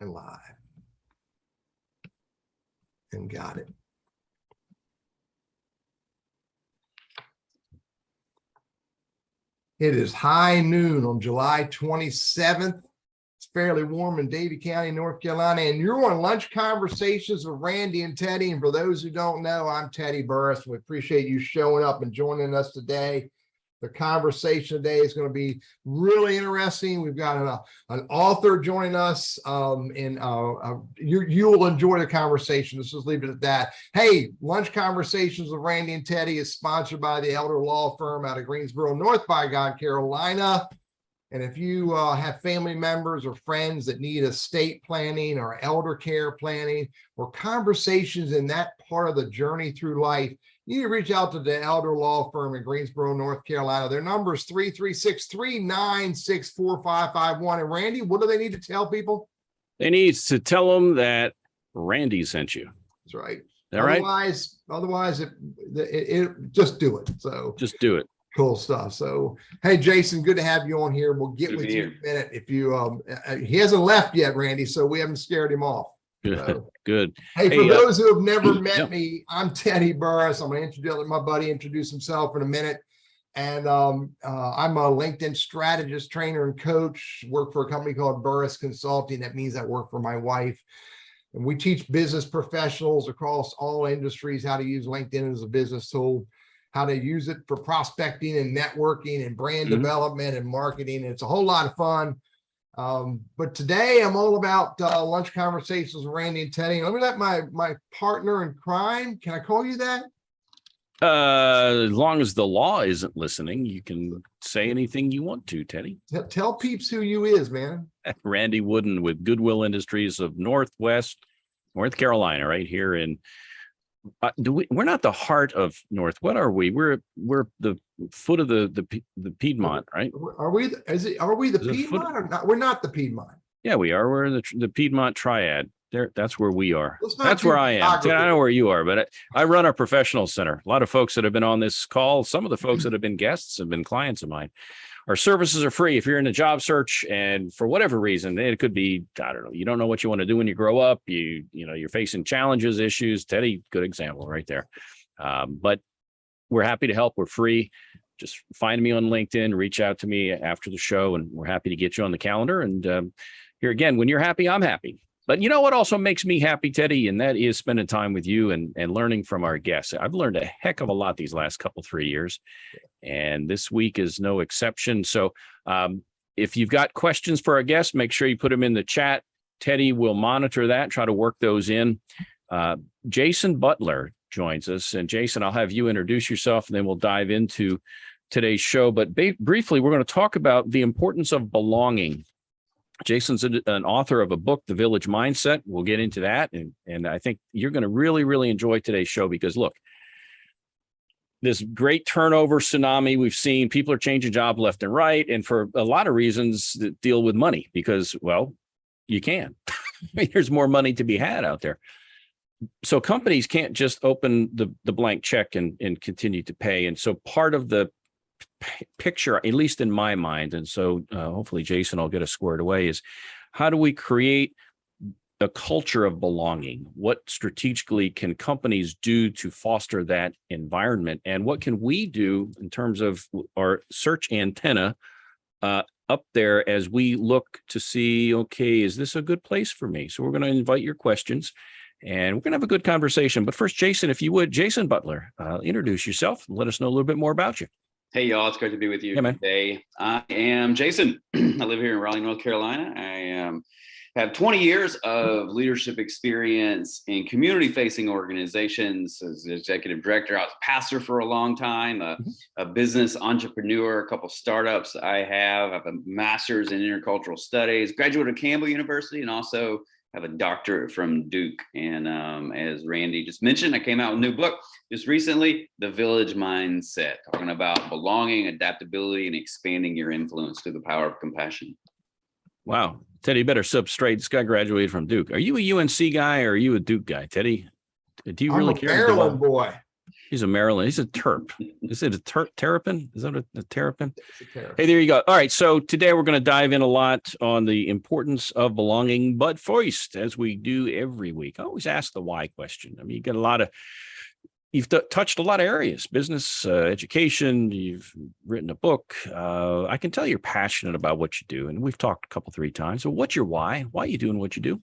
and live. And got it. It is high noon on July 27th. It's fairly warm in Davie County, North Carolina, and you're on Lunch Conversations with Randy and Teddy. And for those who don't know, I'm Teddy Burriss. We appreciate you showing up and joining us today. The conversation today is going to be really interesting. We've got an author joining us, and you'll enjoy the conversation. Let's just leave it at that. Hey, Lunch Conversations with Randy and Teddy is sponsored by the Elder Law Firm out of Greensboro, North by God, Carolina. And if you have family members or friends that need estate planning or elder care planning or conversations in that part of the journey through life, you need to reach out to the Elder Law Firm in Greensboro, North Carolina. Their number is 336-396-4551. And Randy, what do they need to tell people? They need to tell them that Randy sent you. That's right. Otherwise, it just do it. So just do it. Cool stuff. So, hey, Jason, good to have you on here. We'll get with you in a minute. If you, he hasn't left yet, Randy, so we haven't scared him off. Good. So, good. Hey, for those who have never met me, I'm Teddy Burriss. I'm going to let my buddy introduce himself in a minute. And I'm a LinkedIn strategist, trainer, and coach. Work for a company called Burriss Consulting. That means I work for my wife. And we teach business professionals across all industries how to use LinkedIn as a business tool, how to use it for prospecting and networking and brand development and marketing. It's a whole lot of fun. But today I'm all about Lunch Conversations with Randy and Teddy. Let me let my partner in crime, can I call you that? As long as the law isn't listening, you can say anything you want to, Teddy. Tell peeps who you is, man. Randy Wooden with Goodwill Industries of North Carolina, right here in we're not the heart of North. What are we? We're the foot of the Piedmont, right? Are we the Piedmont or not? We're not the Piedmont. Yeah, we are. We're in the Piedmont Triad. That's where we are. That's where I am. I know where you are, but I run a professional center. A lot of folks that have been on this call, some of the folks that have been guests have been clients of mine. Our services are free. If you're in a job search and for whatever reason, it could be, I don't know, you don't know what you want to do when you grow up. You're facing challenges, issues. Teddy, good example right there. But we're happy to help. We're free. Just find me on LinkedIn, reach out to me after the show, and we're happy to get you on the calendar. And here again, when you're happy, I'm happy. But you know what also makes me happy, Teddy, and that is spending time with you and learning from our guests. I've learned a heck of a lot these last 3 years, and this week is no exception. So if you've got questions for our guests, make sure you put them in the chat. Teddy will monitor that, try to work those in. Jason Butler joins us. And Jason, I'll have you introduce yourself, and then we'll dive into today's show. But briefly, we're going to talk about the importance of belonging. Jason's an author of a book, The Village Mindset. We'll get into that. And I think you're going to really, really enjoy today's show because, look, this great turnover tsunami we've seen, people are changing jobs left and right. And for a lot of reasons that deal with money because, well, you can. There's more money to be had out there. So companies can't just open the blank check and continue to pay. And so part of the picture, at least in my mind, and so hopefully Jason will get us squared away, is how do we create a culture of belonging? What strategically can companies do to foster that environment? And what can we do in terms of our search antenna up there as we look to see, okay, is this a good place for me? So we're going to invite your questions and we're going to have a good conversation. But first, Jason, if you would, Jason Butler, introduce yourself and let us know a little bit more about you. Hey, y'all. It's great to be with you today. I am Jason. I live here in Raleigh, North Carolina. I have 20 years of leadership experience in community-facing organizations as executive director. I was a pastor for a long time, a business entrepreneur, a couple startups I have a master's in intercultural studies, graduate of Campbell University, and also have a doctorate from Duke. And as Randy just mentioned, I came out with a new book just recently, The Village Mindset, talking about belonging, adaptability, and expanding your influence through the power of compassion. Wow. Teddy, you better sit straight. This guy graduated from Duke. Are you a UNC guy or are you a Duke guy, Teddy? Do you really care? I'm a Maryland boy. He's a Maryland. He's a Terp. Is it a Terrapin? Is that a Terrapin? Terrapin. Hey, there you go. All right. So today we're going to dive in a lot on the importance of belonging, but first, as we do every week, I always ask the why question. I mean, you get you've touched a lot of areas, business, education, you've written a book. I can tell you're passionate about what you do. And we've talked a couple, 3 times. So what's your why? Why are you doing what you do?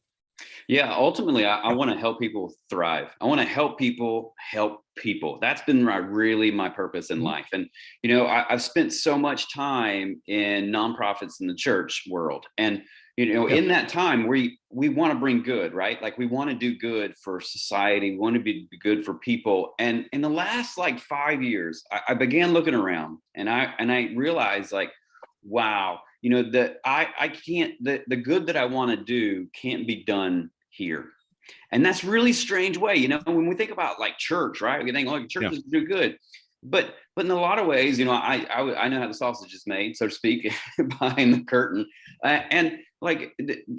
Yeah, ultimately, I want to help people thrive. I want to help people help people. That's been really my purpose in life. And, I've spent so much time in nonprofits in the church world. And, in that time, we want to bring good, right? Like we want to do good for society. We want to be good for people. And in the last 5 years, I began looking around and I realized wow, I can't, the good that I want to do can't be done here. And that's really strange way, when we think about church, right? We think, churches do good. But in a lot of ways, I know how the sausage is made, so to speak, behind the curtain. And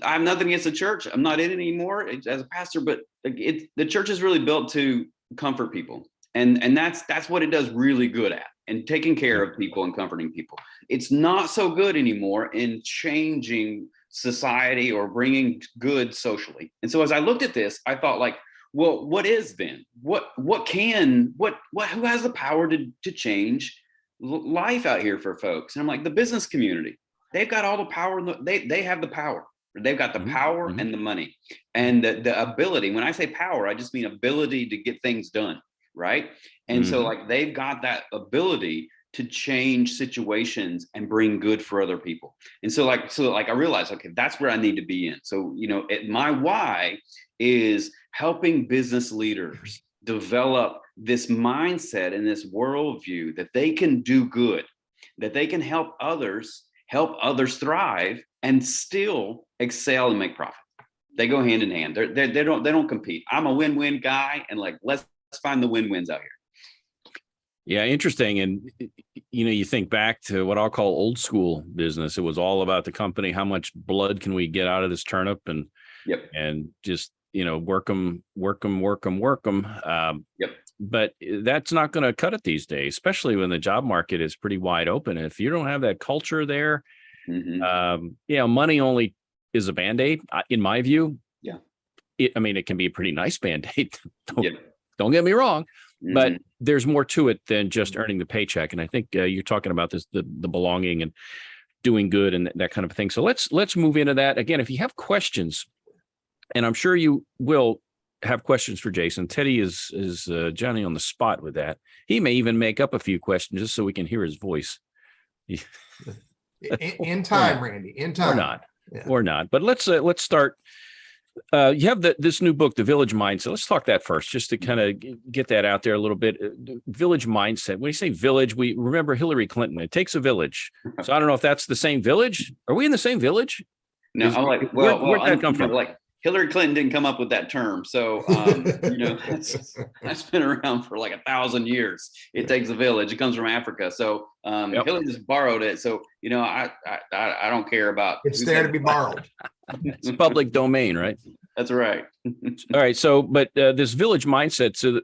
I'm nothing against the church. I'm not in it anymore as a pastor, but the church is really built to comfort people. And that's what it does really good at, and taking care of people and comforting people. It's not so good anymore in changing society or bringing good socially. And so as I looked at this, I thought well, what is then? Who has the power to change life out here for folks? And I'm like, the business community. They've got all the power. They have the power. They've got the power and the money and the ability. When I say power, I just mean ability to get things done. Right. And so they've got that ability to change situations and bring good for other people. And so I realized, okay, that's where I need to be in. So, my why is helping business leaders develop this mindset and this worldview that they can do good, that they can help others thrive and still excel and make profit. They go hand in hand. They don't compete. I'm a win-win guy, and let's find the win-wins out here. Yeah, interesting. And, you think back to what I'll call old school business. It was all about the company. How much blood can we get out of this turnip? And just, work them. But that's not going to cut it these days, especially when the job market is pretty wide open. If you don't have that culture there, money only is a Band-Aid, in my view. Yeah. It can be a pretty nice Band-Aid. Don't get me wrong. But there's more to it than just earning the paycheck. And I think you're talking about this, the belonging and doing good and that kind of thing. So let's move into that. Again, if you have questions, and I'm sure you will have questions for Jason. Teddy is Johnny on the spot with that. He may even make up a few questions just so we can hear his voice. In time, Randy, in time. Or not. But let's start. You have this new book, The Village Mindset. Let's talk that first, just to kind of get that out there a little bit. Village mindset. When you say village, we remember Hillary Clinton. It takes a village. So I don't know if that's the same village. Are we in the same village? No, where'd that come from? Hillary Clinton didn't come up with that term. So, that's been around for 1,000 years. It takes a village. It comes from Africa. So Hillary just borrowed it. So, I don't care about. It's there to be borrowed. It's public domain, right? That's right. All right. So, but this village mindset. So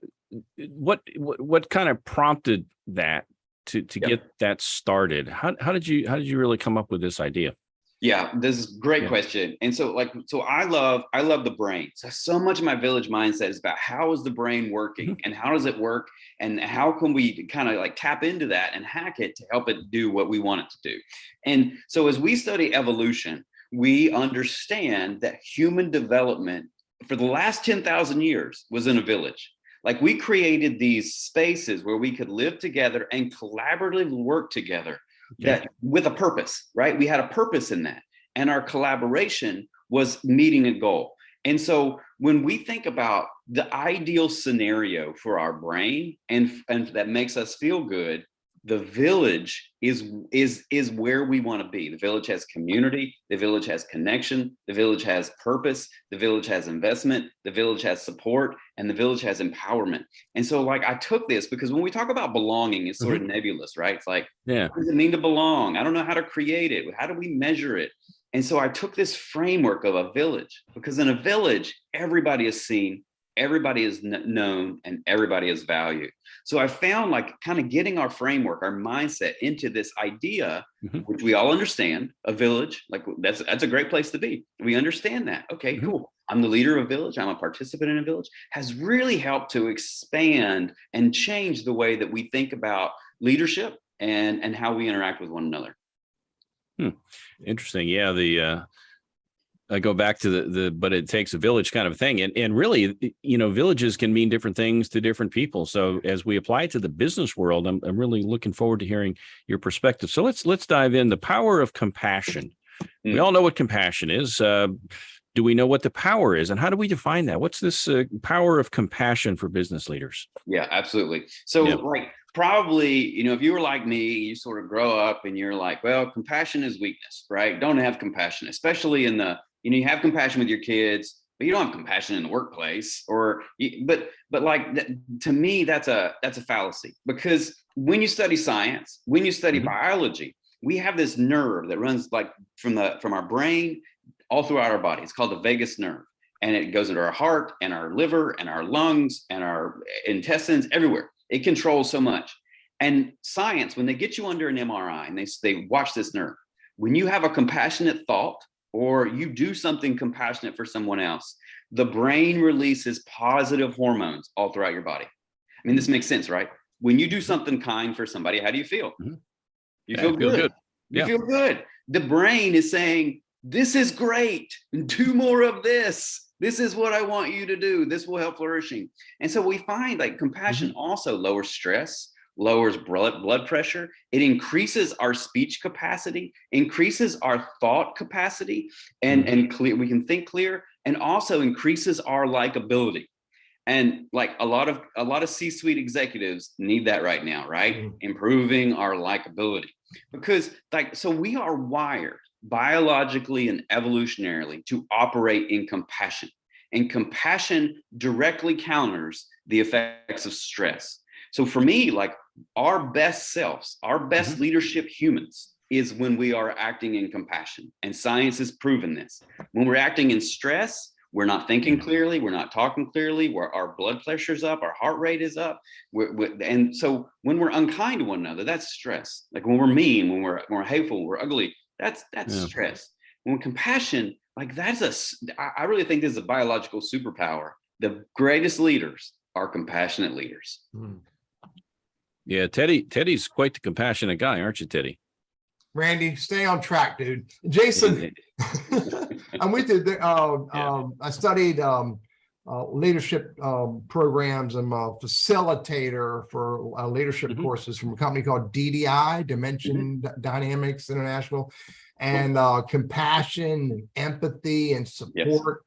what kind of prompted that to get that started? How did you really come up with this idea? Yeah, this is a great question. And so I love the brain. So much of my village mindset is about how is the brain working and how does it work and how can we kind of tap into that and hack it to help it do what we want it to do. And so as we study evolution, we understand that human development for the last 10,000 years was in a village. We created these spaces where we could live together and collaboratively work together. That with a purpose, right? We had a purpose in that. And our collaboration was meeting a goal. And so when we think about the ideal scenario for our brain and that makes us feel good, the village is where we want to be. The village has community, the village has connection, the village has purpose, the village has investment, the village has support, and the village has empowerment. And so I took this because when we talk about belonging, it's sort of nebulous, right? It's what does it mean to belong? I don't know how to create it. How do we measure it? And so I took this framework of a village because in a village, everybody is seen, everybody is known and everybody is valued. So I found like kind of getting our framework, our mindset into this idea, which we all understand, a village, like that's a great place to be. We understand that. Okay, cool. I'm the leader of a village. I'm a participant in a village, has really helped to expand and change the way that we think about leadership and how we interact with one another. Interesting. Yeah. I go back to the but it takes a village kind of thing. And really, villages can mean different things to different people. So as we apply it to the business world, I'm really looking forward to hearing your perspective. So let's dive in. The power of compassion. We all know what compassion is. Do we know what the power is, and how do we define that? What's this power of compassion for business leaders? Yeah, absolutely. So like probably, if you were like me, you sort of grow up and you're like, well, compassion is weakness, right? Don't have compassion, especially in the, you have compassion with your kids, but you don't have compassion in the workplace but like to me, that's a fallacy, because when you study science, when you study biology, we have this nerve that runs like from our brain all throughout our body. It's called the vagus nerve. And it goes into our heart and our liver and our lungs and our intestines, everywhere. It controls so much. And science, when they get you under an MRI and they watch this nerve, when you have a compassionate thought or you do something compassionate for someone else, the brain releases positive hormones all throughout your body. I mean, this makes sense, right? When you do something kind for somebody, how do you feel? You feel good. You feel good. The brain is saying, this is great. Do more of this. This is what I want you to do. This will help flourishing. And so we find like compassion also lowers stress, lowers blood pressure. It increases our speech capacity, increases our thought capacity, and clear. We can think clear, and also increases our likability. And like a lot of C-suite executives need that right now, right? Improving our likability, because so we are wired biologically and evolutionarily to operate in compassion, and compassion directly counters the effects of stress. So for me, like our best selves, our best leadership humans is when we are acting in compassion, and science has proven this. When we're acting in stress, we're not thinking clearly, we're not talking clearly, our blood pressure's up, our heart rate is up. And so when we're unkind to one another, that's stress. Like when we're mean, when we're hateful, we're ugly, that's stress. When compassion, like I really think this is a biological superpower. The greatest leaders are compassionate leaders. Yeah, Teddy's quite the compassionate guy, aren't you, Teddy? Randy, stay on track, dude. Jason, I'm with you. I studied leadership programs. I'm a facilitator for leadership courses from a company called DDI, Dimension Dynamics International, and compassion, and empathy, and support.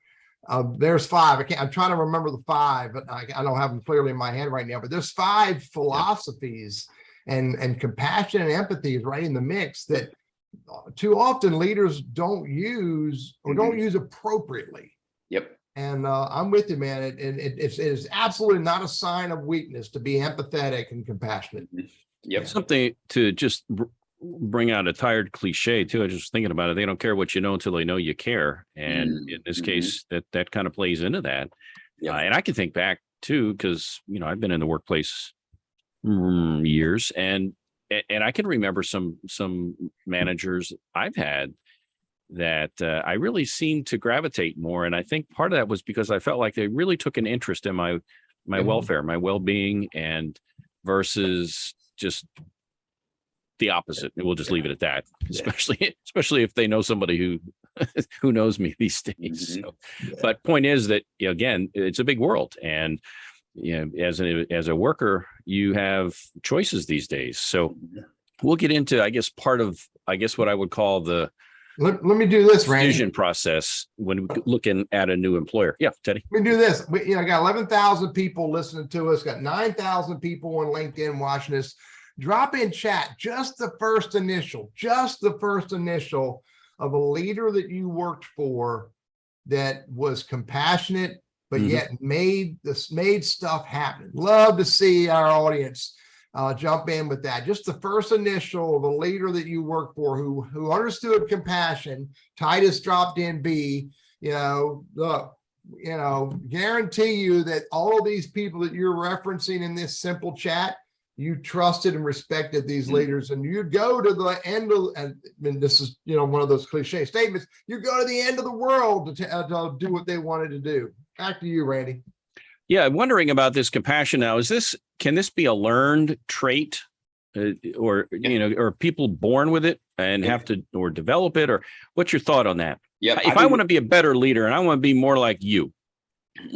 There's 5. I'm trying to remember the 5, but I don't have them clearly in my head right now. But there's 5 philosophies, and compassion and empathy is right in the mix that too often leaders don't use or don't use appropriately. And I'm with you, man. It is absolutely not a sign of weakness to be empathetic and compassionate. Something to just bring out a tired cliche too. I was just thinking about it. They don't care what you know until they know you care. And in this case, that kind of plays into that. And I can think back too, because, I've been in the workplace years, and I can remember some managers I've had that I really seemed to gravitate more. And I think part of that was because I felt like they really took an interest in my welfare, my well-being, and versus just the opposite. We'll just leave it at that, especially if they know somebody who knows me these days. So, but point is that, again, it's a big world, and as a worker, you have choices these days. So we'll get into, part of what I would call the let me do this, Randy. Decision process when looking at a new employer. Yeah, Teddy. Let me do this. I got 11,000 people listening to us. Got 9,000 people on LinkedIn watching us. Drop in chat just the first initial of a leader that you worked for that was compassionate, but yet made stuff happen. Love to see our audience jump in with that. Just the first initial of a leader that you worked for who understood compassion. Titus dropped in B. Look, guarantee you that all of these people that you're referencing in this simple chat, you trusted and respected these leaders, and you go to the end of, and this is, one of those cliche statements, you go to the end of the world to do what they wanted to do. Back to you, Randy. Yeah, I'm wondering about this compassion now. Can this be a learned trait, or are people born with it and have to, or develop it, or what's your thought on that? Yeah, if I want to be a better leader and I want to be more like you,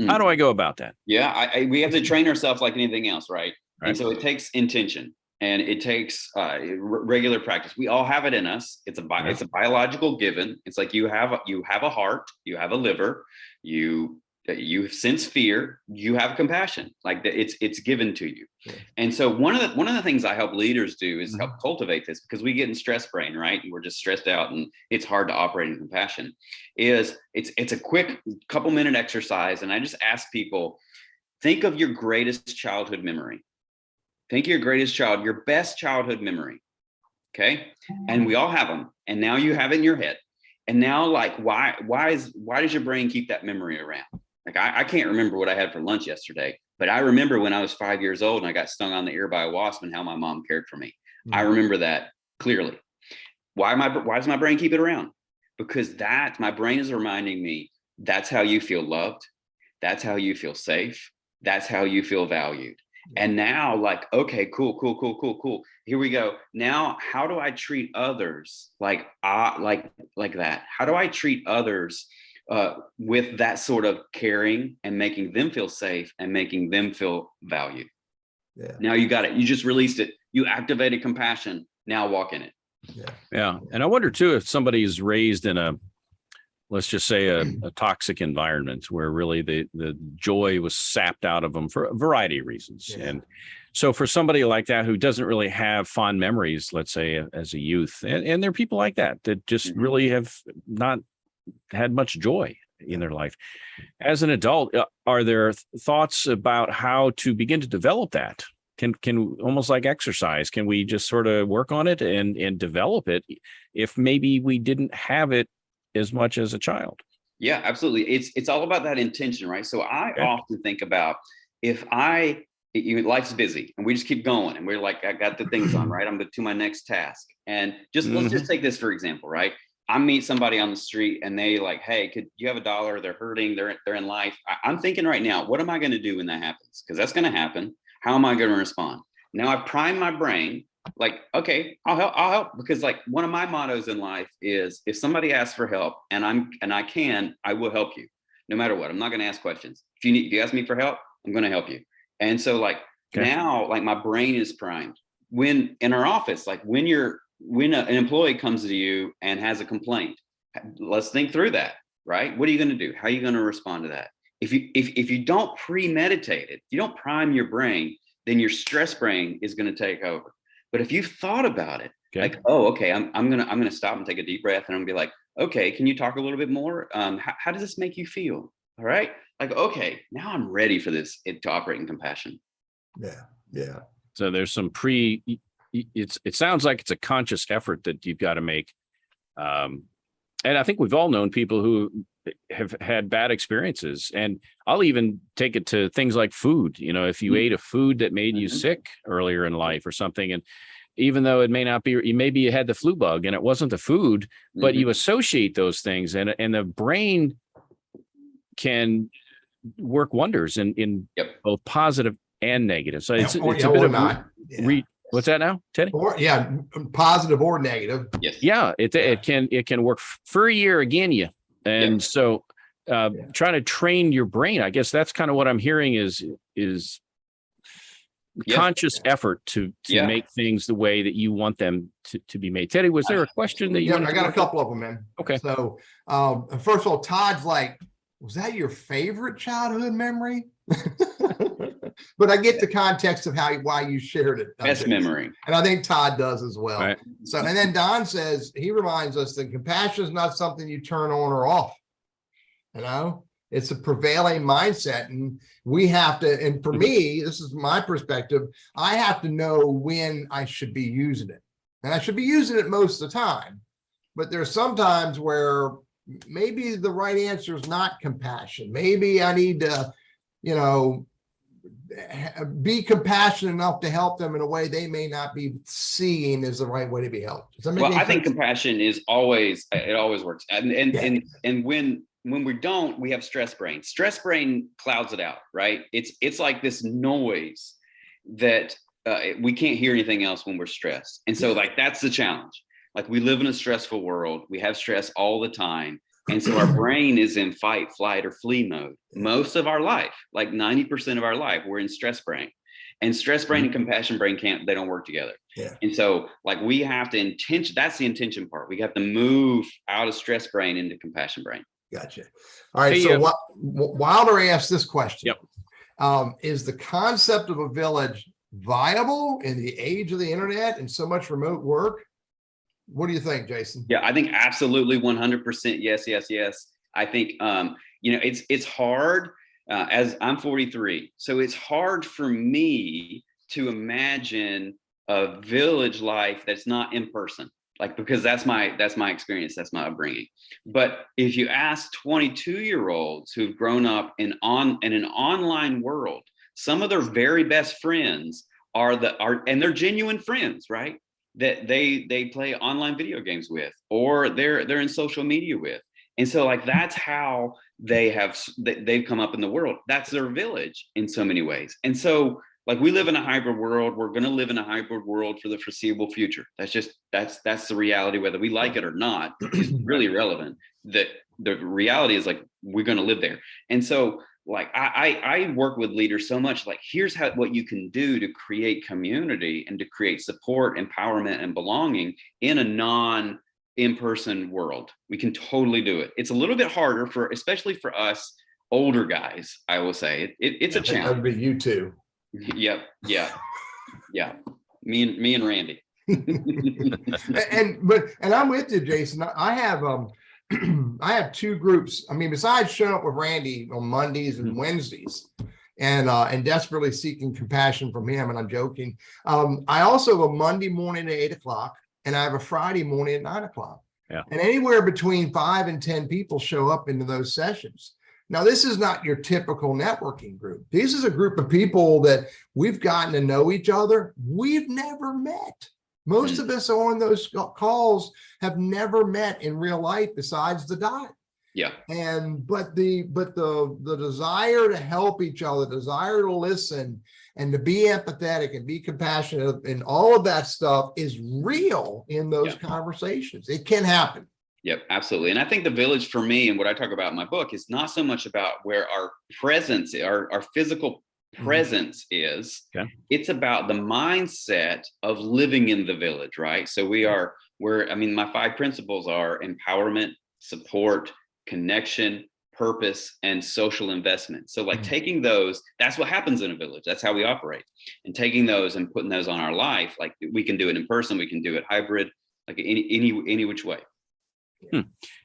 how do I go about that? Yeah, we have to train ourselves like anything else, right? And so it takes intention, and it takes regular practice. We all have it in us. It's a biological given. It's like you have a heart, you have a liver, you sense fear, you have compassion. Like it's given to you. Yeah. And so one of the things I help leaders do is help cultivate this, because we get in stress brain, right? And we're just stressed out, and it's hard to operate in compassion. It's a quick couple minute exercise, and I just ask people, think of your greatest childhood memory. Think of your greatest your best childhood memory. Okay. And we all have them. And now you have it in your head. And now, like, why does your brain keep that memory around? Like, I can't remember what I had for lunch yesterday, but I remember when I was 5 years old and I got stung on the ear by a wasp and how my mom cared for me. I remember that clearly. Why does my brain keep it around? Because my brain is reminding me that's how you feel loved. That's how you feel safe. That's how you feel valued. And now, like, okay, cool. Here we go. Now, how do I treat others like that? How do I treat others with that sort of caring and making them feel safe and making them feel valued? Yeah. Now you got it. You just released it. You activated compassion. Now walk in it. Yeah. And I wonder too, if somebody's raised in let's just say a toxic environment where really the joy was sapped out of them for a variety of reasons. Yeah. And so for somebody like that who doesn't really have fond memories, let's say as a youth, and there are people like that just really have not had much joy in their life. As an adult, are there thoughts about how to begin to develop that? Can almost like exercise, can we just sort of work on it and develop it if maybe we didn't have it as much as a child? Yeah, absolutely. It's all about that intention, right? So I often think about, if life's busy and we just keep going and we're like, I got the things on, right? I'm to my next task. And let's just take this for example, right? I meet somebody on the street and they like, hey, could you have $1? They're hurting. They're in life. I'm thinking right now, what am I going to do when that happens? Because that's going to happen. How am I going to respond? Now I've primed my brain. Like, okay, I'll help, because like one of my mottos in life is, if somebody asks for help and I will help you no matter what. I'm not going to ask questions. If you ask me for help, I'm going to help you. And so like now, like my brain is primed. When in our office, like when an employee comes to you and has a complaint, let's think through that, right? What are you going to do? How are you going to respond to that? If you don't premeditate it, if you don't prime your brain, then your stress brain is going to take over. But if you've thought about it, like, oh, okay, I'm gonna stop and take a deep breath, and I'm gonna be like, okay, can you talk a little bit more? How does this make you feel? All right, like, okay, now I'm ready for this to operate in compassion. Yeah. So there's some it sounds like it's a conscious effort that you've got to make. And I think we've all known people who have had bad experiences, and I'll even take it to things like food. If you ate a food that made you sick earlier in life or something, and even though it may not be, maybe you had the flu bug and it wasn't the food, but you associate those things, and the brain can work wonders in both positive and negative. So it's a bit of what's that now, Teddy? Positive or negative. Yes. Yeah, it can work for a year again, and so trying to train your brain. I guess that's kind of what I'm hearing is conscious effort to make things the way that you want them to be made. Teddy, was there a question that you? I got a couple of them, man. Okay. So first of all, Todd's like, was that your favorite childhood memory? But I get the context of why you shared it. Best memory. And I think Todd does as well. Right. So, and then Don says, he reminds us that compassion is not something you turn on or off. It's a prevailing mindset, and we have to, and for me, this is my perspective, I have to know when I should be using it. And I should be using it most of the time. But there's some times where, maybe the right answer is not compassion. Maybe I need to, you know, be compassionate enough to help them in a way they may not be seeing as the right way to be helped. Does that make any sense? I think compassion is always, it always works. And when we don't, we have stress brain. Stress brain clouds it out, right? It's like this noise that we can't hear anything else when we're stressed. And so like, that's the challenge. Like we live in a stressful world. We have stress all the time. And so our brain is in fight, flight, or flee mode. Most of our life, like 90% of our life, we're in stress brain. And stress brain and compassion brain they don't work together. Yeah. And so like we have to that's the intention part. We have to move out of stress brain into compassion brain. Gotcha. All right. So Wilder asked this question. Yep. Is the concept of a village viable in the age of the internet and so much remote work? What do you think, Jason? Yeah, I think absolutely 100%. Yes. I think, you know, it's hard as I'm 43. So it's hard for me to imagine a village life that's not in person, like, because that's my experience. That's my upbringing. But if you ask 22-year-olds who've grown up in an online world, some of their very best friends and they're genuine friends, right? That they play online video games with, or they're in social media with. And so like, that's how they've come up in the world. That's their village in so many ways. And so like, we live in a hybrid world. We're going to live in a hybrid world for the foreseeable future. That's the reality, whether we like it or not, is really irrelevant. That the reality is like, we're going to live there. And so like, I work with leaders so much, like, here's what you can do to create community and to create support, empowerment, and belonging in a non-in-person world. We can totally do it. It's a little bit harder especially for us older guys, I will say. It's a challenge. That would be you too. Yep. Yeah. Me and Randy. and I'm with you, Jason. I have two groups. I mean, besides showing up with Randy on Mondays and Wednesdays and desperately seeking compassion from him, and I'm joking. I also have a Monday morning at 8:00 and I have a Friday morning at 9:00. Yeah. And anywhere between 5 and 10 people show up into those sessions. Now, this is not your typical networking group. This is a group of people that we've gotten to know each other. We've never met. Most of us on those calls have never met in real life besides the dot. Yeah. But the desire to help each other, desire to listen and to be empathetic and be compassionate and all of that stuff is real in those conversations. It can happen. Yep, absolutely. And I think the village for me, and what I talk about in my book, is not so much about where our presence, our physical presence is. Okay. It's about the mindset of living in the village, right? So my 5 principles are empowerment, support, connection, purpose, and social investment. So like taking those, that's what happens in a village. That's how we operate. And taking those and putting those on our life, like we can do it in person, we can do it hybrid, like any which way.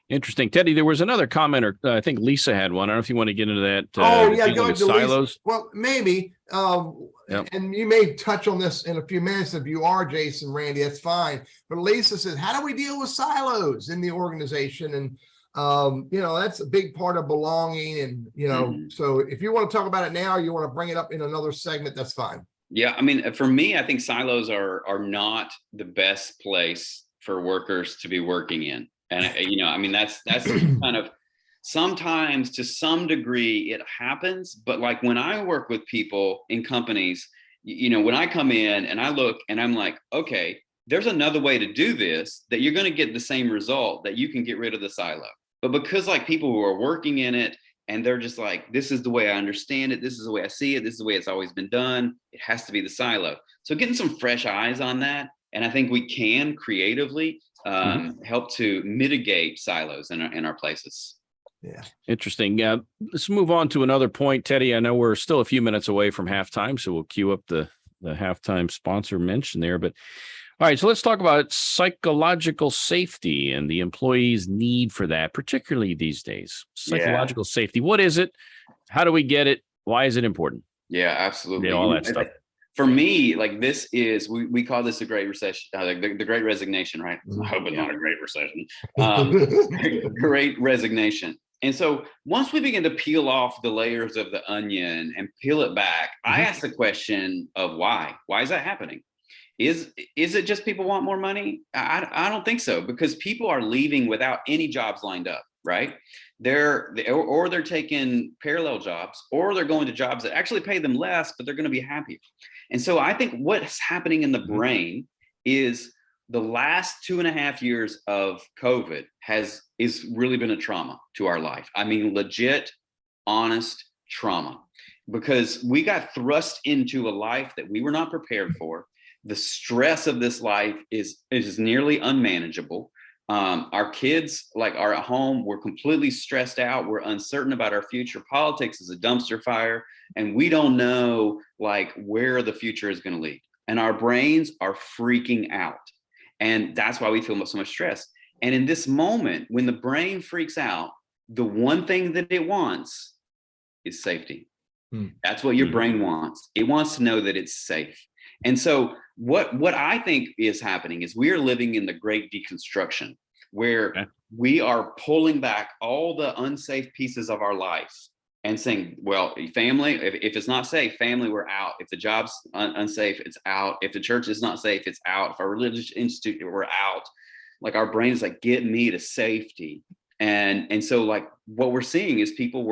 Interesting. Teddy, there was another comment, or I think Lisa had one. I don't know if you want to get into that. Go into silos. Lisa. Well, maybe. And you may touch on this in a few minutes. If you are, Jason, Randy, that's fine. But Lisa says, how do we deal with silos in the organization? And, that's a big part of belonging. And, so if you want to talk about it now, or you want to bring it up in another segment, that's fine. Yeah. I mean, for me, I think silos are not the best place for workers to be working in. And, that's kind of, sometimes to some degree it happens, but like when I work with people in companies, when I come in and I look and I'm like, okay, there's another way to do this that you're going to get the same result, that you can get rid of the silo. But because like people who are working in it and they're just like, this is the way I understand it, this is the way I see it, this is the way it's always been done, it has to be the silo. So getting some fresh eyes on that, and I think we can creatively help to mitigate silos in our places. Yeah. Interesting. Let's move on to another point, Teddy. I know we're still a few minutes away from halftime, so we'll cue up the halftime sponsor mention there. But all right, so let's talk about psychological safety and the employee's need for that, particularly these days. Psychological safety. What is it? How do we get it? Why is it important? Yeah, absolutely. All that stuff. for me, like this is, we call this the Great Recession, the Great Resignation, right? I hope it's not a Great Recession. Great Resignation. And so once we begin to peel off the layers of the onion and peel it back, I ask the question of why? Why is that happening? Is it just people want more money? I don't think so, because people are leaving without any jobs lined up, right? They're taking parallel jobs, or they're going to jobs that actually pay them less, but they're going to be happier. And so I think what's happening in the brain is the last 2.5 years of COVID is really been a trauma to our life. I mean, legit, honest trauma, because we got thrust into a life that we were not prepared for. The stress of this life is nearly unmanageable. Our kids are at home. We're completely stressed out. We're uncertain about our future. Politics is a dumpster fire, and we don't know where the future is going to lead. And our brains are freaking out. And that's why we feel so much stress. And in this moment, when the brain freaks out, the one thing that it wants is safety. That's what your brain wants. It wants to know that it's safe. And so what I think is happening is we are living in the great deconstruction, where we are pulling back all the unsafe pieces of our life and saying, well, family, if it's not safe, family, we're out. If the job's unsafe, it's out. If the church is not safe, it's out. If our religious institute, we're out. Our brain is get me to safety. And so what we're seeing is people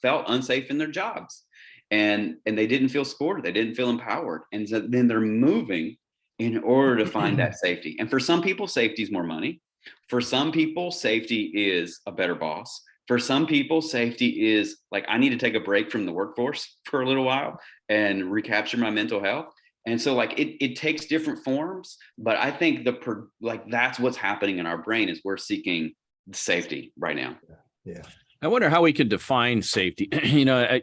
felt unsafe in their jobs. And they didn't feel supported. They didn't feel empowered. And so then they're moving in order to find that safety. And for some people, safety is more money. For some people, safety is a better boss. For some people, safety is I need to take a break from the workforce for a little while and recapture my mental health. And so it takes different forms, but I think that's what's happening in our brain is we're seeking safety right now. Yeah. I wonder how we could define safety.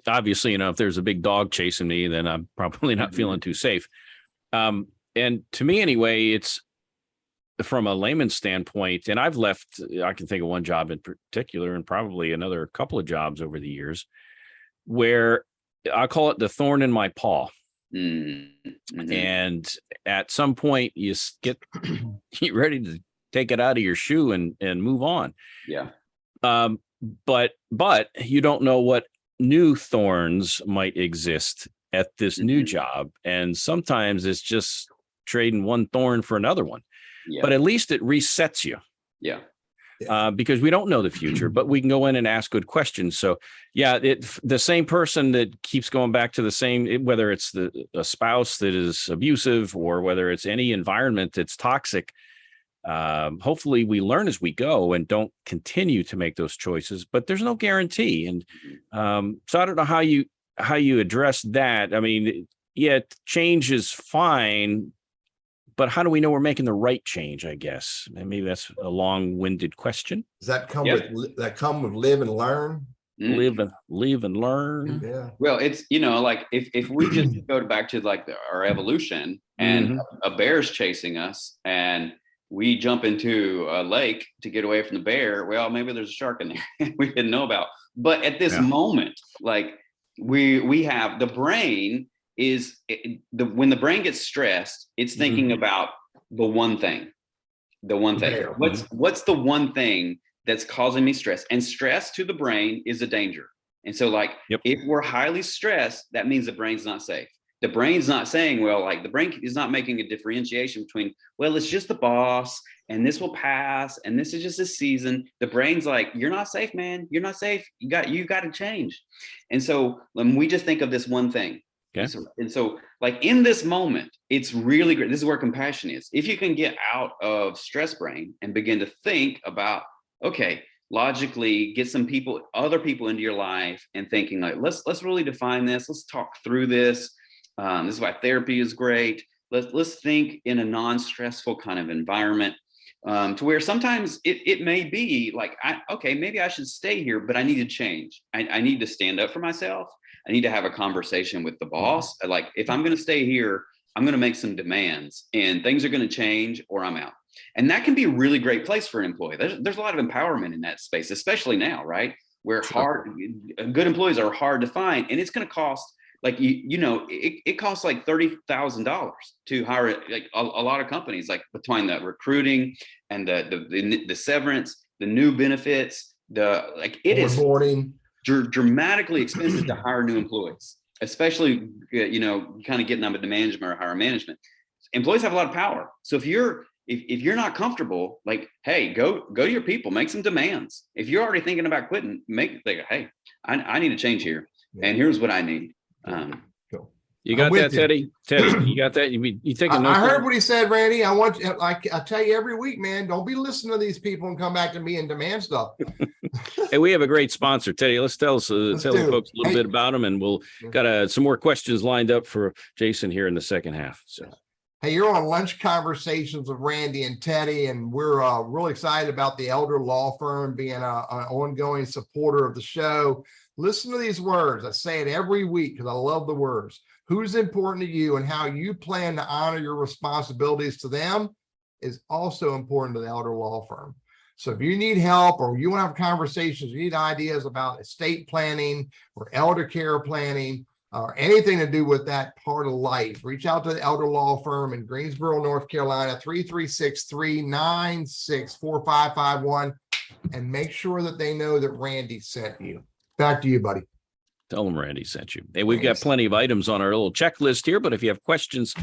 Obviously, if there's a big dog chasing me, then I'm probably not feeling too safe. And to me anyway, it's from a layman's standpoint, and I can think of one job in particular and probably another couple of jobs over the years where I call it the thorn in my paw. Mm-hmm. And at some point you get ready to take it out of your shoe and move on. Yeah. But you don't know what new thorns might exist at this new job. And sometimes it's just trading one thorn for another one. Yeah. But at least it resets you. Yeah. Because we don't know the future, but we can go in and ask good questions. So the same person that keeps going back to the same, whether it's a spouse that is abusive or whether it's any environment that's toxic, hopefully we learn as we go and don't continue to make those choices, but there's no guarantee. And so I don't know how you address that. I mean, change is fine, but how do we know we're making the right change, I guess? And maybe that's a long-winded question. Does that come with live and learn? Live and learn. Yeah. Well, it's, if we just go back to our evolution and a bear's chasing us and we jump into a lake to get away from the bear, well, maybe there's a shark in there we didn't know about. But at this moment, we have the brain when the brain gets stressed, it's thinking about the one thing. What's the one thing that's causing me stress? And stress to the brain is a danger. And so if we're highly stressed, that means the brain's not safe. The brain's not saying, the brain is not making a differentiation between, it's just the boss and this will pass and this is just a season. The brain's you're not safe, man. You're not safe. You got to change. And so when we just think of this one thing. Okay. And so in this moment, it's really great. This is where compassion is. If you can get out of stress brain and begin to think about, okay, logically get other people into your life and thinking let's really define this. Let's talk through this. This is why therapy is great. Let's think in a non-stressful kind of environment to where sometimes it may be maybe I should stay here, but I need to change. I need to stand up for myself. I need to have a conversation with the boss. If I'm going to stay here, I'm going to make some demands and things are going to change or I'm out. And that can be a really great place for an employee. There's a lot of empowerment in that space, especially now, right? Where good employees are hard to find, and it's going to cost like it costs like $30,000 to hire like a lot of companies, like between the recruiting and the severance, the new benefits, it is dramatically expensive to hire new employees, especially kind of getting them into management or higher management. Employees have a lot of power. So if you're not comfortable, like, hey, go to your people, make some demands. If you're already thinking about quitting, hey, I need a change here, and here's what I need. Cool. You got that, Teddy? Teddy, you got that? You taking notes? I heard what he said, Randy. I tell you every week, man, don't be listening to these people and come back to me and demand stuff. Hey, we have a great sponsor, Teddy. Let's tell the folks a little bit about them, and we'll got some more questions lined up for Jason here in the second half. So. Hey, you're on Lunch Conversations with Randy and Teddy, and we're really excited about the Elder Law Firm being an ongoing supporter of the show. Listen to these words. I say it every week because I love the words. Who's important to you and how you plan to honor your responsibilities to them is also important to the Elder Law Firm. So if you need help or you want to have conversations, you need ideas about estate planning or elder care planning, or anything to do with that part of life, reach out to the Elder Law Firm in Greensboro, North Carolina, 336-396-4551, and make sure that they know that Randy sent you. Back to you, buddy. Tell them Randy sent you. Hey, we've got plenty of items on our little checklist here, but if you have questions,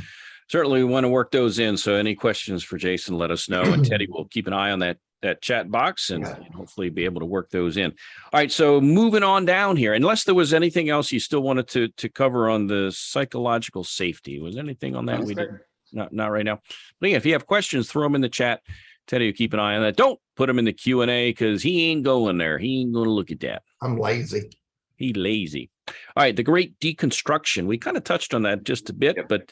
certainly we want to work those in. So any questions for Jason, let us know. And Teddy will keep an eye on that chat box and hopefully be able to work those in. All right. So moving on down here, unless there was anything else you still wanted to cover on the psychological safety, was anything on that? We did not right now. But yeah, if you have questions, throw them in the chat. Teddy will keep an eye on that. Don't put them in the Q&A because he ain't going there. He ain't going to look at that. I'm lazy. He lazy. All right. The great deconstruction. We kind of touched on that just a bit, but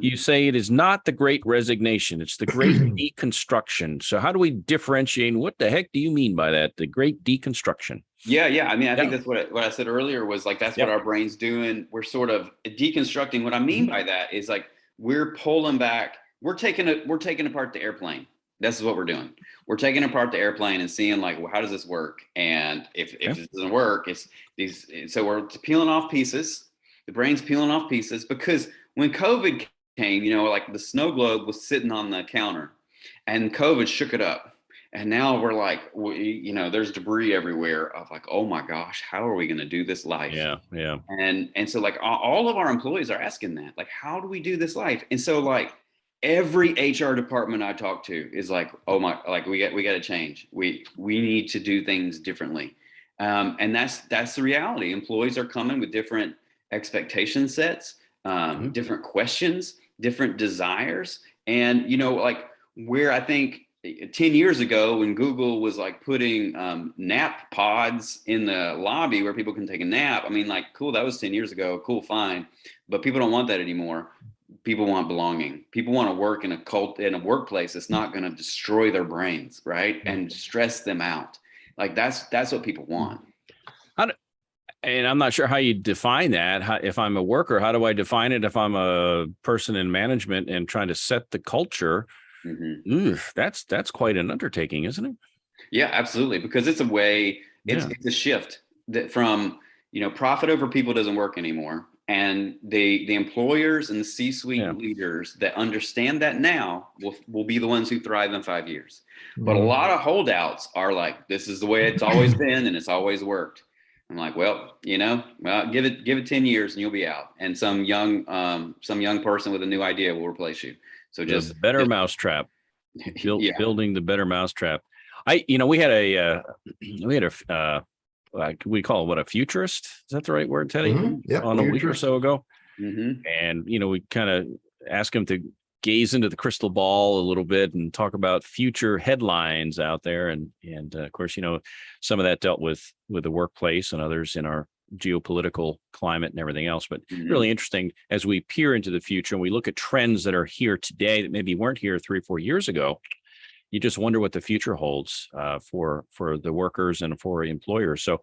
you say it is not the great resignation. It's the great deconstruction. So how do we differentiate? What the heck do you mean by that? The great deconstruction. Yeah. I mean, I think that's what I said earlier was like, that's what our brain's doing. We're sort of deconstructing. What I mean by that is like, we're pulling back. We're taking apart the airplane. This is what we're doing. We're taking apart the airplane and seeing like, well, how does this work? And if it doesn't work, so we're peeling off pieces. The brain's peeling off pieces because when COVID came, like the snow globe was sitting on the counter and COVID shook it up. And now we're like, there's debris everywhere of like, oh my gosh, how are we going to do this life? Yeah. And so like all of our employees are asking that, like, how do we do this life? And so like, every HR department I talk to is like, oh my, like we got to change. We need to do things differently. And that's the reality. Employees are coming with different expectation sets, different questions, different desires. And, like where I think 10 years ago when Google was like putting nap pods in the lobby where people can take a nap. I mean, like, cool, that was 10 years ago. Cool, fine. But people don't want that anymore. People want belonging. People want to work in a workplace that's not going to destroy their brains, right? And stress them out. Like that's what people want. And I'm not sure how you define that. If I'm a worker, how do I define it? If I'm a person in management and trying to set the culture, that's quite an undertaking, isn't it? Yeah, absolutely. Because it's a way, it's a shift that from, profit over people doesn't work anymore. And the employers and the C-suite leaders that understand that now will be the ones who thrive in 5 years. But a lot of holdouts are like, this is the way it's always been and it's always worked. I'm like, well, give it 10 years and you'll be out. And some young person with a new idea will replace you. So just the better mousetrap, building the better mousetrap. We had a we call it what, a futurist? Is that the right word, Teddy? On a week or so ago. And, we kind of ask him to gaze into the crystal ball a little bit and talk about future headlines out there. And of course, some of that dealt with the workplace and others in our geopolitical climate and everything else. But really interesting as we peer into the future and we look at trends that are here today that maybe weren't here 3 or 4 years ago. You just wonder what the future holds for the workers and for employers. So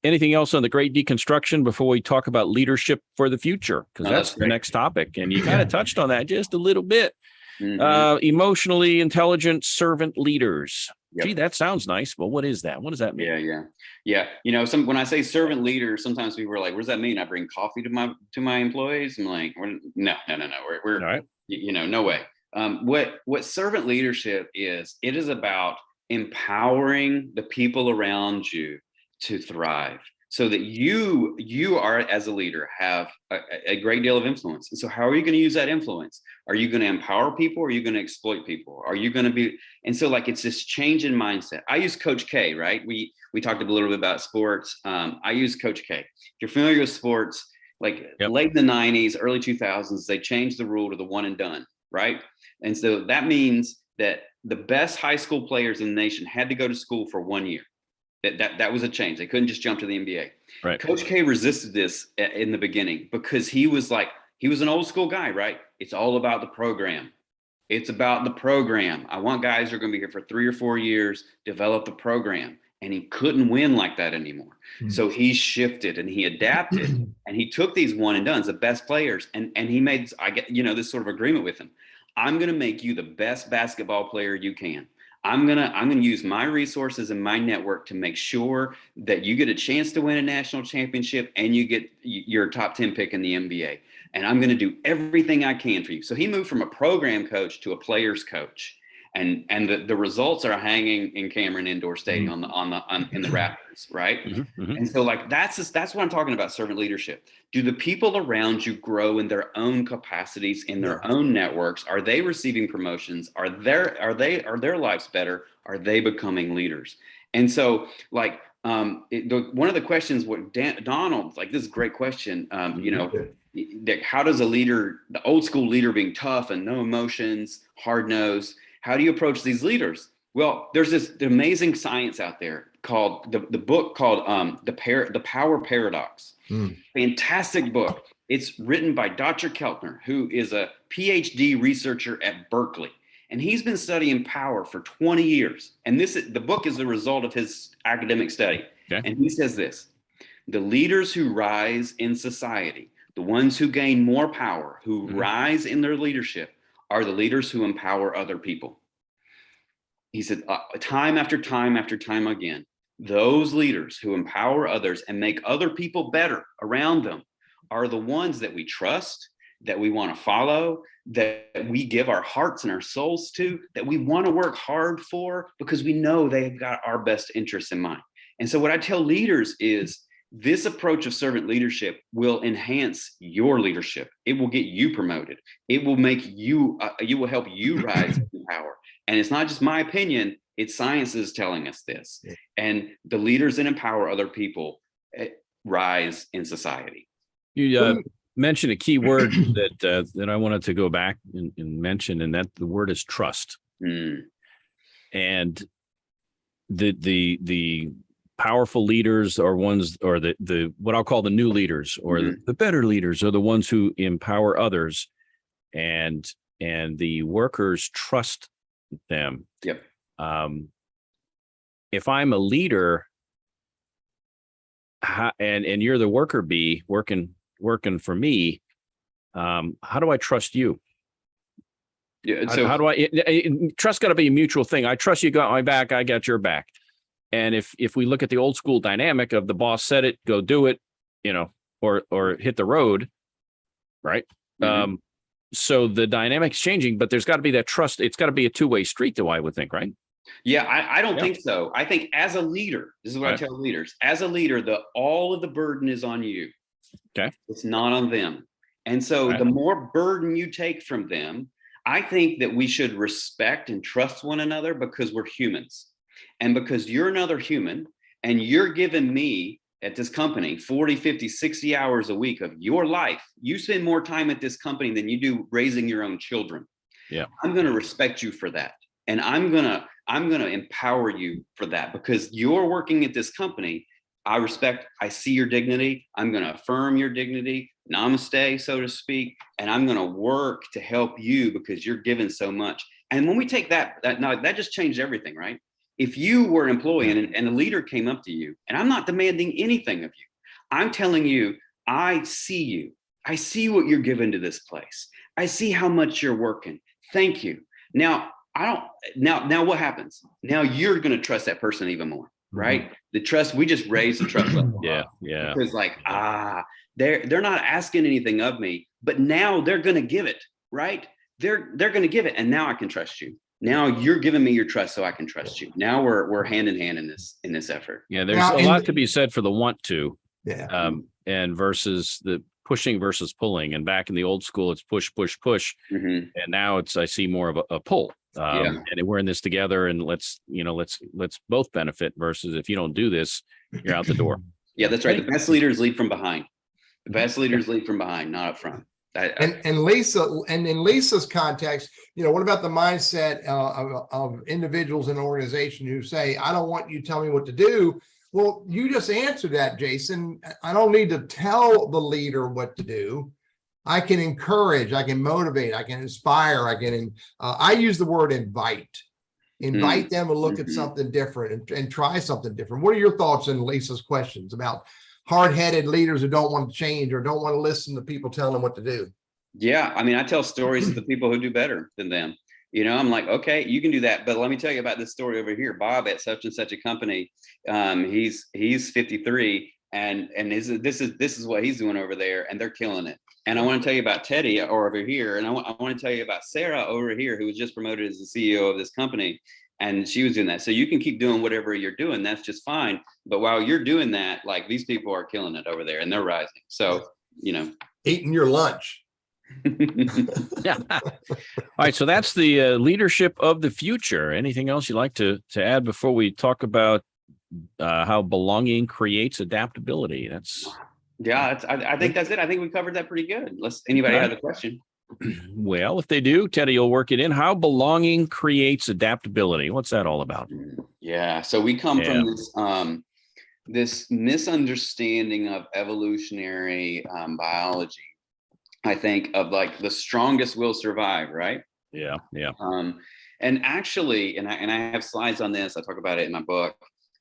anything else on the great deconstruction before we talk about leadership for the future? Because that's the next topic. And you kind of touched on that just a little bit. Emotionally intelligent servant leaders. Gee, that sounds nice. But what is that? What does that mean? Yeah. When I say servant leader, sometimes people are like, "What does that mean? I bring coffee to my employees?" I'm like, "No. We're All right. no way." What servant leadership is? It is about empowering the people around you to thrive, so that you are, as a leader, have a great deal of influence. And so how are you going to use that influence? Are you going to empower people, or are you going to exploit people? Are you going to be, and so like, it's this change in mindset. I use Coach K, right? We talked a little bit about sports. I use Coach K. If you're familiar with sports, like late in the 90s, early 2000s, they changed the rule to the one and done, right? And so that means that the best high school players in the nation had to go to school for 1 year. That was a change. They couldn't just jump to the NBA. Right. Coach K resisted this in the beginning because he was an old school guy, right? It's all about the program. It's about the program. I want guys who are going to be here for 3 or 4 years, develop the program. And he couldn't win like that anymore. Mm-hmm. So he shifted and he adapted and he took these one and dones, the best players, and he made, this sort of agreement with them. I'm going to make you the best basketball player you can. I'm gonna use my resources and my network to make sure that you get a chance to win a national championship and you get your top 10 pick in the NBA. And I'm going to do everything I can for you. So he moved from a program coach to a players coach, and the results are hanging in Cameron Indoor Stadium in the Raptors, right? Mm-hmm, mm-hmm. And so like that's what I'm talking about, servant leadership. Do the people around you grow in their own capacities, in their own networks? Are they receiving promotions? Are their lives better? Are they becoming leaders? And so like one of the questions, Donald, like, this is a great question. How does a leader, the old school leader, being tough and no emotions, hard-nosed, how do you approach these leaders? Well, there's this amazing science out there called the book called The Power Paradox. Fantastic book. It's written by Dr. Keltner, who is a PhD researcher at Berkeley. And he's been studying power for 20 years. And the book is the result of his academic study. Okay. And he says this: the leaders who rise in society, the ones who gain more power, who rise in their leadership, are the leaders who empower other people. He said, time after time after time again, those leaders who empower others and make other people better around them are the ones that we trust, that we want to follow, that we give our hearts and our souls to, that we want to work hard for, because we know they've got our best interests in mind. And so what I tell leaders is, this approach of servant leadership will enhance your leadership. It will get you promoted. It will make you, it will help you rise in power. And it's not just my opinion, it's science is telling us this. And the leaders that empower other people rise in society. You mentioned a key word that I wanted to go back and mention, and that the word is trust. And the powerful leaders are ones, or the what I'll call the new leaders, or the better leaders, are the ones who empower others, and the workers trust them. Yep. If I'm a leader, and you're the worker bee working for me, how do I trust you? Yeah. So how do I trust? Got to be a mutual thing. I trust you got my back. I got your back. And if we look at the old school dynamic of the boss said it, go do it, or hit the road, right? So the dynamic's changing, but there's got to be that trust. It's got to be a two-way street, though, I would think, right? Yeah, I don't think so. I think as a leader, this is what I tell leaders. As a leader, all of the burden is on you. Okay. It's not on them. And so the more burden you take from them, I think that we should respect and trust one another, because we're humans. And because you're another human and you're giving me at this company 40, 50, 60 hours a week of your life, you spend more time at this company than you do raising your own children. Yeah. I'm going to respect you for that. And I'm going to empower you for that, because you're working at this company. I see your dignity. I'm going to affirm your dignity, namaste, so to speak. And I'm going to work to help you because you're given so much. And when we take that just changed everything, right? If you were an employee and a leader came up to you, and I'm not demanding anything of you, I'm telling you, I see you. I see what you're giving to this place. I see how much you're working. Thank you. Now, now what happens? Now you're going to trust that person even more, right? The trust, we just raised the trust level. Yeah. Up because they're not asking anything of me, but now they're going to give it, right? They're going to give it. And now I can trust you. Now you're giving me your trust so I can trust you. Now we're hand in hand in this effort. Yeah. There's a lot to be said for the want to, yeah. And versus the pushing versus pulling. And back in the old school, it's push, push, push. And now I see more of a pull. And we're in this together, and let's both benefit versus if you don't do this, you're out the door. Yeah, that's right. The best leaders lead from behind. The best leaders lead from behind, not up front. And Lisa, and in Lisa's context, what about the mindset of individuals in an organization who say, I don't want you to tell me what to do? Well, you just answered that, Jason. I don't need to tell the leader what to do. I can encourage, I can motivate, I can inspire, I use the word invite them to look at something different and try something different. What are your thoughts on Lisa's questions about hard-headed leaders who don't want to change or don't want to listen to people telling them what to do? Yeah. I mean, I tell stories of the people who do better than them. I'm like, okay, you can do that. But let me tell you about this story over here. Bob at such and such a company. He's 53 and this is what he's doing over there, and they're killing it. And I want to tell you about Teddy over here. And I want to tell you about Sarah over here, who was just promoted as the CEO of this company. And she was doing that. So you can keep doing whatever you're doing. That's just fine. But while you're doing that, like, these people are killing it over there and they're rising. So, eating your lunch. Yeah. All right. So that's the leadership of the future. Anything else you'd like to add before we talk about how belonging creates adaptability? I think that's it. I think we covered that pretty good. Unless anybody has a question. Well, if they do, Teddy will work it in. How belonging creates adaptability. What's that all about? Yeah. So we come from this misunderstanding of evolutionary biology. I think of like the strongest will survive, right? Yeah. And actually, and I have slides on this. I talk about it in my book.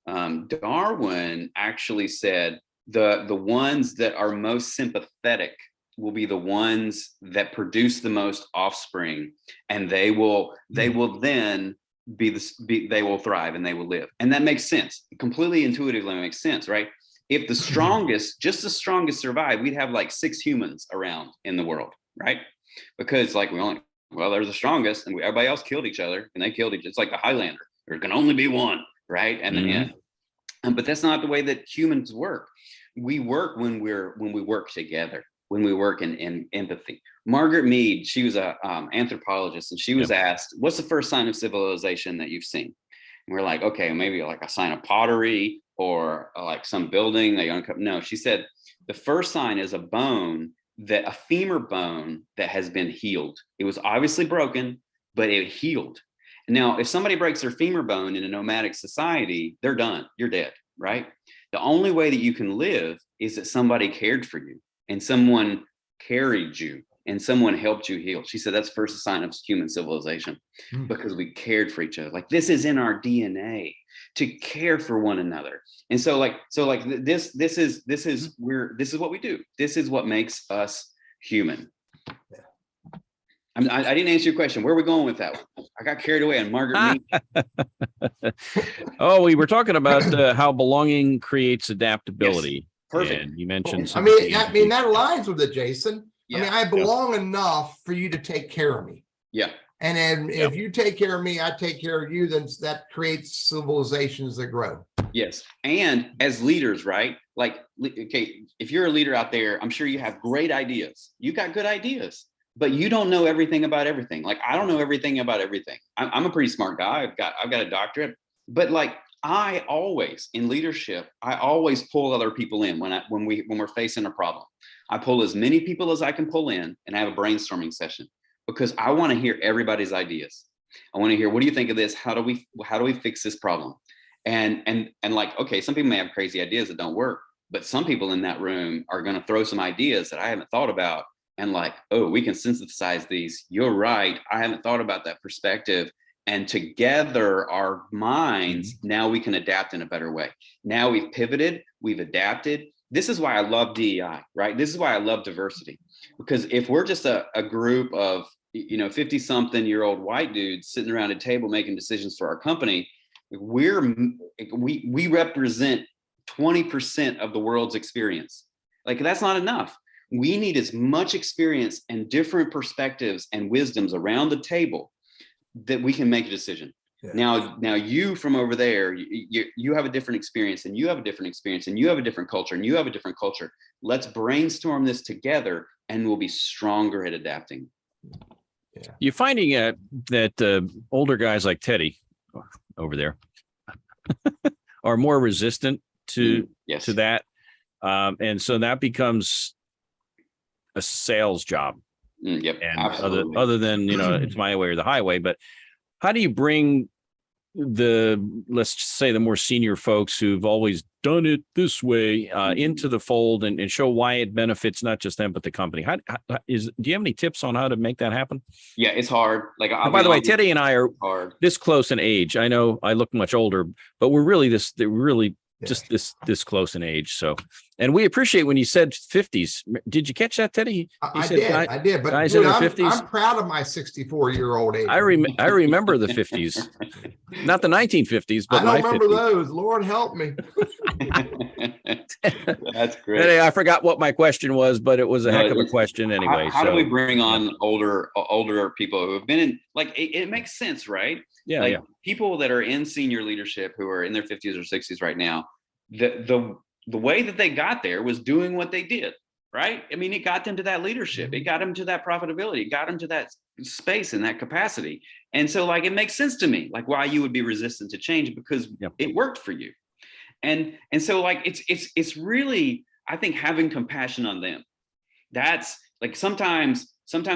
Darwin actually said the ones that are most sympathetic will be the ones that produce the most offspring, and they will then they will thrive and they will live. And that makes sense. Completely intuitively makes sense, right? If the strongest survive, we'd have like 6 humans around in the world, right? Because like there's the strongest, and everybody else killed each other, and they killed each other. It's like the Highlander. There can only be one, right? And but that's not the way that humans work. We work when we work together, when we work in empathy. Margaret Mead, she was a anthropologist, and she was asked, "What's the first sign of civilization that you've seen?" And we're like, "Okay, maybe like a sign of pottery or like some building." No, she said the first sign is a femur bone that has been healed. It was obviously broken, but it healed. Now, if somebody breaks their femur bone in a nomadic society, they're done. You're dead, right? The only way that you can live is that somebody cared for you and someone carried you and someone helped you heal. She said that's first sign of human civilization, because we cared for each other. Like, this is in our DNA to care for one another. And so this is what we do. This is what makes us human. I didn't answer your question. Where are we going with that one? I got carried away on Margaret Mead. Oh, we were talking about how belonging creates adaptability. Yes. Perfect. And you mentioned I mean that aligns with it, Jason. Yeah. I mean, I belong enough for you to take care of me. Yeah. And then if you take care of me, I take care of you, then that creates civilizations that grow. Yes. And as leaders, right? Like, okay, if you're a leader out there, I'm sure you have great ideas. You got good ideas, but you don't know everything about everything. Like, I don't know everything about everything. I'm a pretty smart guy. I've got a doctorate, but like, I always, in leadership, I always pull other people in when we're facing a problem. I pull as many people as I can pull in and have a brainstorming session, because I want to hear everybody's ideas. I want to hear, what do you think of this? How do we fix this problem? And like, okay, some people may have crazy ideas that don't work, but some people in that room are going to throw some ideas that I haven't thought about. And like, oh, we can synthesize these. You're right. I haven't thought about that perspective. And together, our minds, now we can adapt in a better way. Now we've pivoted, we've adapted. This is why I love DEI, right? This is why I love diversity. Because if we're just a group of, 50-something-year-old white dudes sitting around a table making decisions for our company. We represent 20% of the world's experience. Like, that's not enough. We need as much experience and different perspectives and wisdoms around the table that we can make a decision. Yeah. Now you from over there, you have a different experience, and you have a different experience, and you have a different culture, and you have a different culture. Let's brainstorm this together, and we'll be stronger at adapting. Yeah. You're finding that older guys like Teddy over there are more resistant to that. And so that becomes a sales job. Yep. And absolutely. other than, it's my way or the highway, but how do you bring let's say the more senior folks who've always done it this way into the fold and show why it benefits not just them but the company? Do you have any tips on how to make that happen? Yeah, it's hard. Like, by the way, Teddy and I are this close in age. I know I look much older, but we're really just this close in age. So, and we appreciate when you said 50s. Did you catch that, Teddy? I did. But guys in their 50s. I'm proud of my 64-year-old age. I remember the 50s, not the 1950s, but I don't remember 50s. those. Lord help me. That's great. I forgot what my question was, but it was a heck of a question anyway. How do we bring on older people who have been in, like, it makes sense, right? Yeah. Like, people that are in senior leadership who are in their 50s or 60s right now, the way that they got there was doing what they did, right? I mean, it got them to that leadership. It got them to that profitability. It got them to that space and that capacity. And so, like, it makes sense to me, like, why you would be resistant to change, because it worked for you. And so, like, it's really, I think, having compassion on them. That's like, sometimes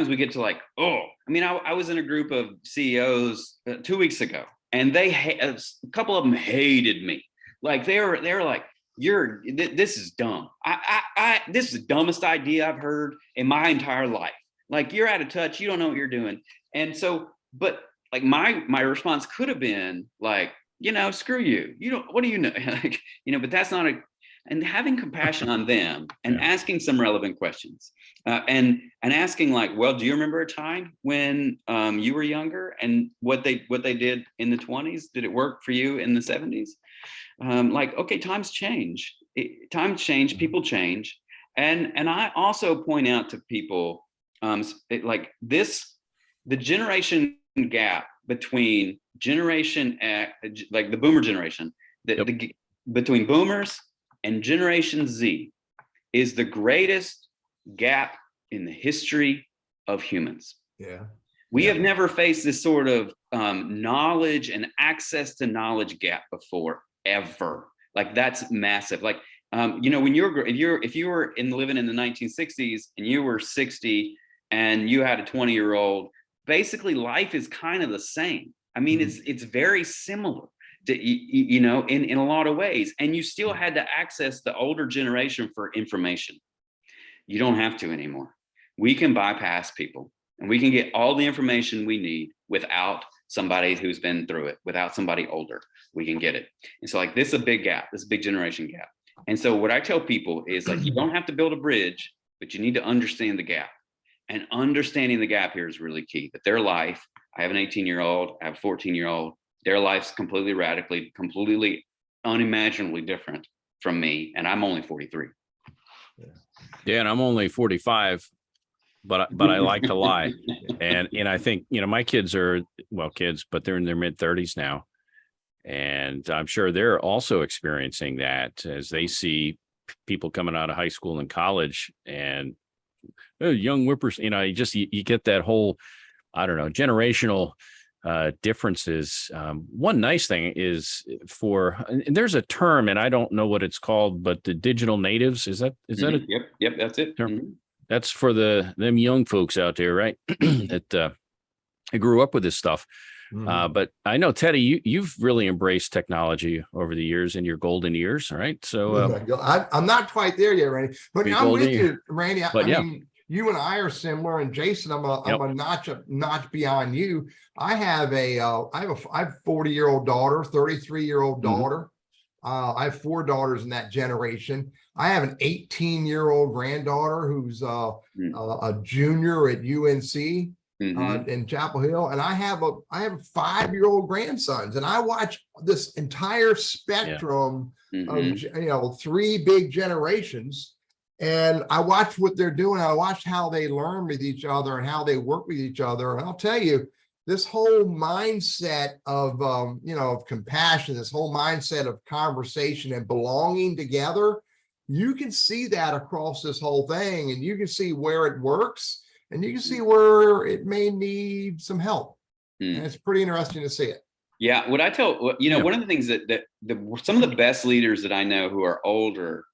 we get to, like, I was in a group of CEOs 2 weeks ago, and a couple of them hated me. Like, they were like, this is dumb. This is the dumbest idea I've heard in my entire life. Like, you're out of touch. You don't know what you're doing. And so, but like, my response could have been like, screw you. What do you know? Like, but that's not and having compassion on them and asking some relevant questions, and asking, like, well, do you remember a time when you were younger and what they did in the 20s? Did it work for you in the 70s? Like, okay, times change. People change. And I also point out to people, the generation gap between Generation X, like the boomer generation, between boomers and Generation Z is the greatest gap in the history of humans. Yeah. We have never faced this sort of knowledge and access to knowledge gap before, ever. Like, that's massive. Like, when if you were living in the 1960s and you were 60 and you had a 20-year-old, basically life is kind of the same. I mean, it's very similar to, in a lot of ways. And you still had to access the older generation for information. You don't have to anymore. We can bypass people, and we can get all the information we need without somebody who's been through it, without somebody older. We can get it. And so, like, this is a big gap. This is a big generation gap. And so what I tell people is, like, you don't have to build a bridge, but you need to understand the gap. And understanding the gap here is really key. That their life, I have an 18-year-old, I have a 14-year-old, their life's completely unimaginably different from me. And I'm only 43. Yeah, and I'm only 45, but I like to lie. And I think, my kids are, kids, but they're in their mid-30s now. And I'm sure they're also experiencing that as they see people coming out of high school and college, and young whippers, you get that whole, generational differences. One nice thing is and there's a term, and I don't know what it's called, but the digital natives, is that it? Yep, that's it. Term? That's for them young folks out there, right? That grew up with this stuff. But I know, Teddy, you've really embraced technology over the years in your golden years, right? So I'm not quite there yet, Randy, but I'm with you, Randy. I mean, you and I are similar, and Jason, I'm a notch beyond you. I have a 40-year-old daughter, 33-year-old daughter. I have 4 daughters in that generation. I have an 18-year-old granddaughter who's a junior at UNC. in Chapel Hill, and I have a 5-year-old grandsons, and I watch this entire spectrum of 3 big generations, and I watch what they're doing. I watch how they learn with each other and how they work with each other, and I'll tell you, this whole mindset of of compassion, this whole mindset of conversation and belonging together, you can see that across this whole thing, and you can see where it works, and you can see where it may need some help. And it's pretty interesting to see it. Yeah, what I tell one of the things that some of the best leaders that I know who are older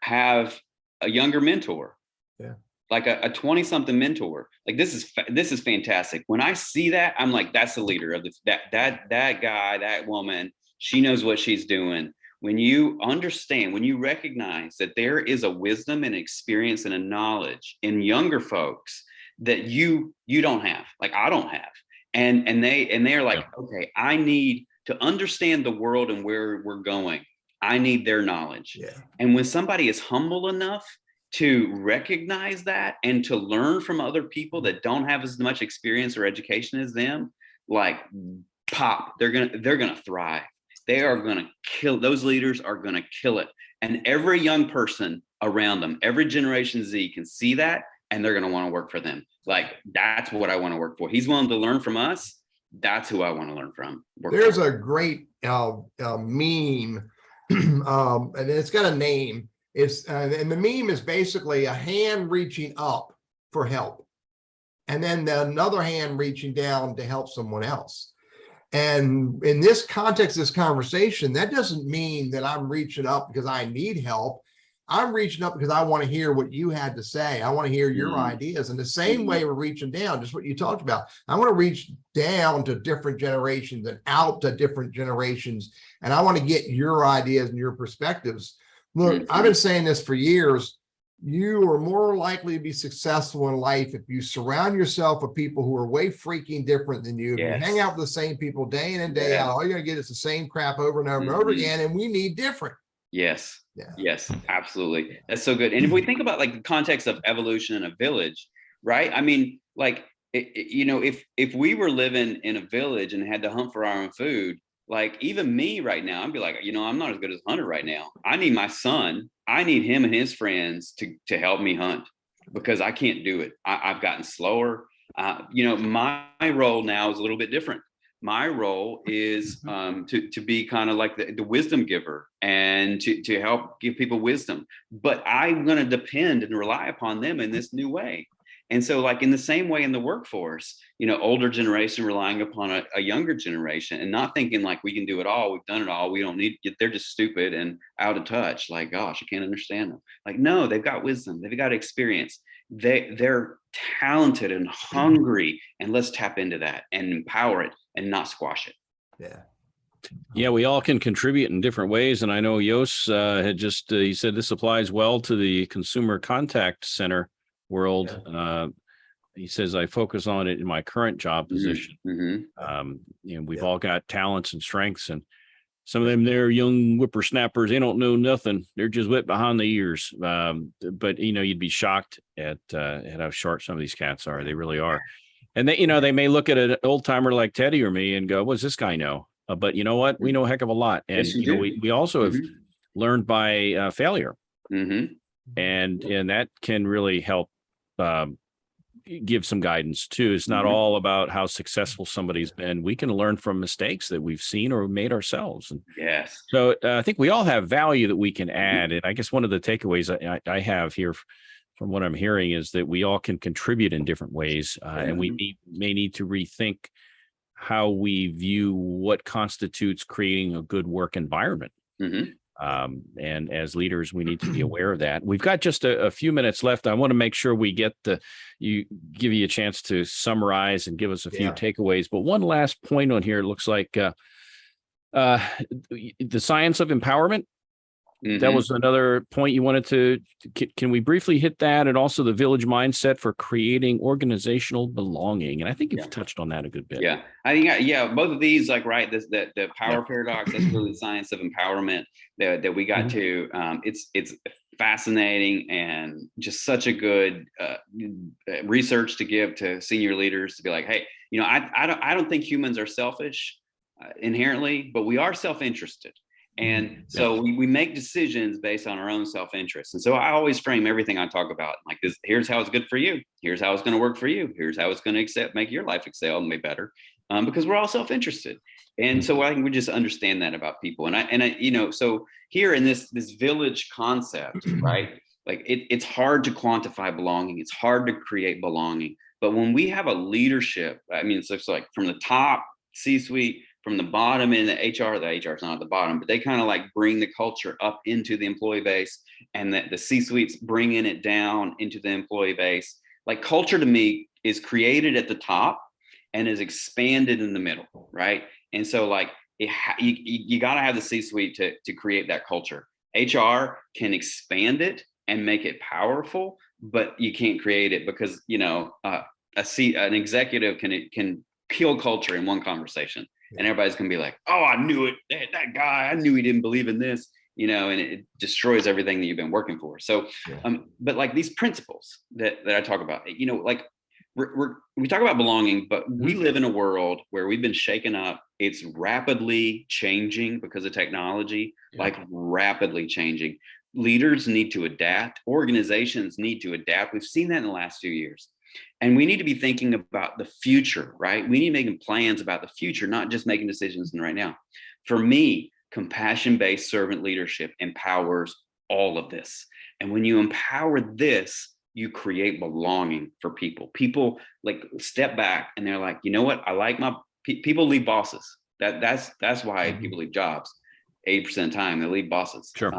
have a younger mentor. Yeah. Like a 20-something mentor. Like this is fantastic. When I see that, I'm like, that's the leader of that guy, that woman. She knows what she's doing. When you understand, when you recognize that there is a wisdom and experience and a knowledge in younger folks that you don't have, like I don't have, and they're like, okay, I need to understand the world and where we're going. I need their knowledge. Yeah. And when somebody is humble enough to recognize that and to learn from other people that don't have as much experience or education as them, like they're gonna thrive. They are gonna kill. Those leaders are gonna kill it. And every young person around them, every Generation Z can see that, and they're gonna want to work for them. Like that's what I want to work for. He's willing to learn from us. That's who I want to learn from. There's a great meme, and it's got a name. And the meme is basically a hand reaching up for help, and then another hand reaching down to help someone else. And in this context, this conversation, that doesn't mean that I'm reaching up because I need help. I'm reaching up because I want to hear what you had to say. I want to hear your ideas. And the same way we're reaching down, just what you talked about. I want to reach down to different generations and out to different generations. And I want to get your ideas and your perspectives. Look, I've been saying this for years. You are more likely to be successful in life if you surround yourself with people who are way freaking different than you. If you hang out with the same people day in and day out, all you're going to get is the same crap over and over and over again. And we need different. Yes. Yeah. Yes, absolutely. That's so good. And if we think about like the context of evolution in a village, right? I mean, like, if we were living in a village and had to hunt for our own food, like even me right now, I'd be like, I'm not as good as a hunter right now. I need my son. I need him and his friends to help me hunt because I can't do it. I've gotten slower. My role now is a little bit different. My role is to be kind of like the wisdom giver and to help give people wisdom. But I'm going to depend and rely upon them in this new way. And so like in the same way in the workforce, older generation relying upon a younger generation and not thinking like we can do it all. We've done it all. We don't need it. They're just stupid and out of touch. Like, gosh, I can't understand them. Like, no, they've got wisdom. They've got experience. They're talented and hungry. And let's tap into that and empower it and not squash it. Yeah, we all can contribute in different ways. And I know Jos had just, he said this applies well to the consumer contact center world. He says, I focus on it in my current job position. We've all got talents and strengths, and some of them, they're young whippersnappers. They don't know nothing. They're just wet behind the ears. But you'd be shocked at how sharp some of these cats are. They really are. And they may look at an old timer like Teddy or me and go, what's this guy know? But you know what? We know a heck of a lot. And we also have learned by failure. And that can really help give some guidance too. It's not all about how successful somebody's been. We can learn from mistakes that we've seen or made ourselves. And so I think we all have value that we can add. And I guess one of the takeaways I have here from what I'm hearing is that we all can contribute in different ways. And we may need to rethink how we view what constitutes creating a good work environment. And as leaders, we need to be aware of that. We've got just a few minutes left. I want to make sure we give you a chance to summarize and give us a few takeaways. But one last point on here, it looks like the science of empowerment. That was another point you wanted to, can we briefly hit that? And also the village mindset for creating organizational belonging. And I think you've touched on that a good bit. Yeah, I think, both of these, like, right, the power paradox, that's really the science of empowerment that we got to. It's fascinating and just such a good research to give to senior leaders to be like, hey, I don't think humans are selfish inherently, but we are self-interested. And so we make decisions based on our own self-interest. And so I always frame everything I talk about like this. Here's how it's good for you. Here's how it's going to work for you. Here's how it's going to make your life excel and be better, because we're all self-interested. And so I think we just understand that about people. And I so here in this village concept, right? Like it's hard to quantify belonging. It's hard to create belonging. But when we have a leadership, I mean, it's like from the top C-suite, from the bottom in the HR is not at the bottom, but they kind of like bring the culture up into the employee base, and that the C-suites bringing it down into the employee base. Like culture to me is created at the top and is expanded in the middle, right? And so like you got to have the C-suite to create that culture. HR can expand it and make it powerful, but you can't create it because an executive can kill culture in one conversation. And everybody's gonna be like, oh, I knew it. That guy, I knew he didn't believe in this, and it destroys everything that you've been working for. So, but like these principles that I talk about, like we talk about belonging, but we live in a world where we've been shaken up. It's rapidly changing because of technology, like rapidly changing. Leaders need to adapt. Organizations need to adapt. We've seen that in the last few years. And we need to be thinking about the future, right? We need to be making plans about the future, not just making decisions in right now. For me, compassion-based servant leadership empowers all of this. And when you empower this, you create belonging for people. People like step back and they're like, you know what? I like my people leave bosses. That's why people leave jobs. 80% of the time they leave bosses. Sure.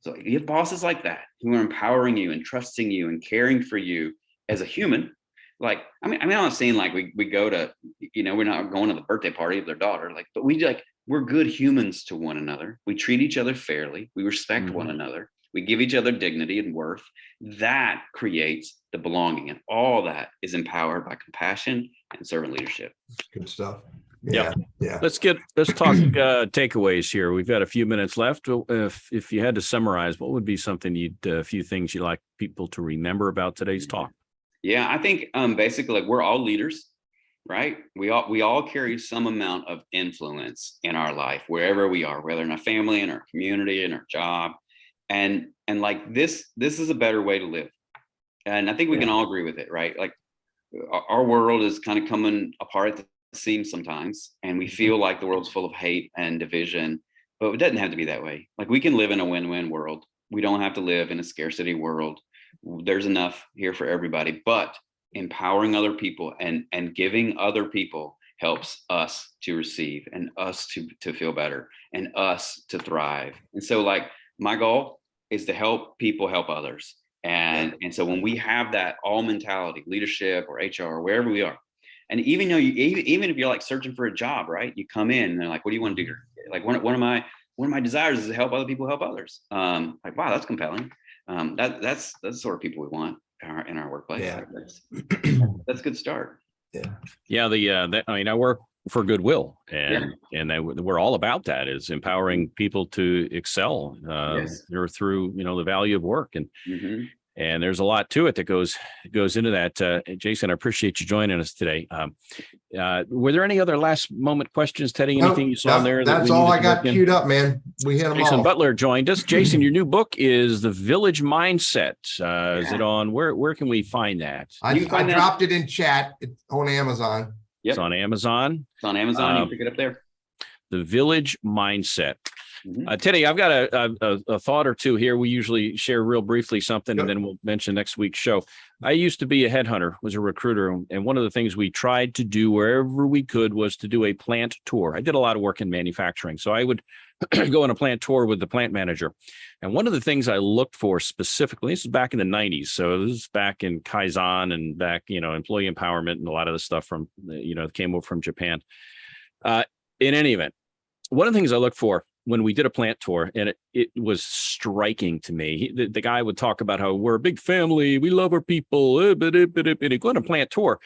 So you have bosses like that who are empowering you and trusting you and caring for you as a human. Like, I mean, I'm not saying like we go to, we're not going to the birthday party of their daughter, like, but we're good humans to one another. We treat each other fairly. We respect one another. We give each other dignity and worth. That creates the belonging, and all that is empowered by compassion and servant leadership. Good stuff. Yeah. Let's talk takeaways here. We've got a few minutes left. If you had to summarize, what would be something a few things you'd like people to remember about today's talk? Yeah, I think basically like we're all leaders, right? We all carry some amount of influence in our life, wherever we are, whether in our family, in our community, in our job. And like this is a better way to live. And I think we can all agree with it, right? Like our world is kind of coming apart at the seams sometimes, and we feel like the world's full of hate and division, but it doesn't have to be that way. Like we can live in a win-win world. We don't have to live in a scarcity world. There's enough here for everybody, but empowering other people and giving other people helps us to receive, and us to feel better, and us to thrive. And so like my goal is to help people help others. And so when we have that all mentality, leadership or HR or wherever we are, and even though even if you're like searching for a job, right? You come in and they're like, what do you want to do here? Like one of my desires is to help other people help others. Like, wow, that's compelling. That's the sort of people we want in our workplace. Yeah. That's a good start. Yeah. I work for Goodwill, and we're all about that, is empowering people to excel through the value of work, and there's a lot to it that goes into that. Jason, I appreciate you joining us today. Were there any other last moment questions, Teddy? Anything you saw in there? That's all I got queued up, man. We hit them all. Jason Butler joined us. Jason, your new book is The Village Mindset. Is it on, where can we find that? I dropped it in chat. It's on Amazon. Yep. It's on Amazon. It's on Amazon. You can pick it up there. The Village Mindset. Teddy, I've got a thought or two here. We usually share real briefly something, and then we'll mention next week's show. I used to be a headhunter, was a recruiter, and one of the things we tried to do wherever we could was to do a plant tour. I did a lot of work in manufacturing, so I would go on a plant tour with the plant manager. And one of the things I looked for specifically, this is back in the 90s, so this is back in Kaizen and back, employee empowerment and a lot of the stuff from, came over from Japan. In any event, one of the things I looked for when we did a plant tour, and it was striking to me. The guy would talk about how we're a big family, we love our people, and he'd go on a plant tour,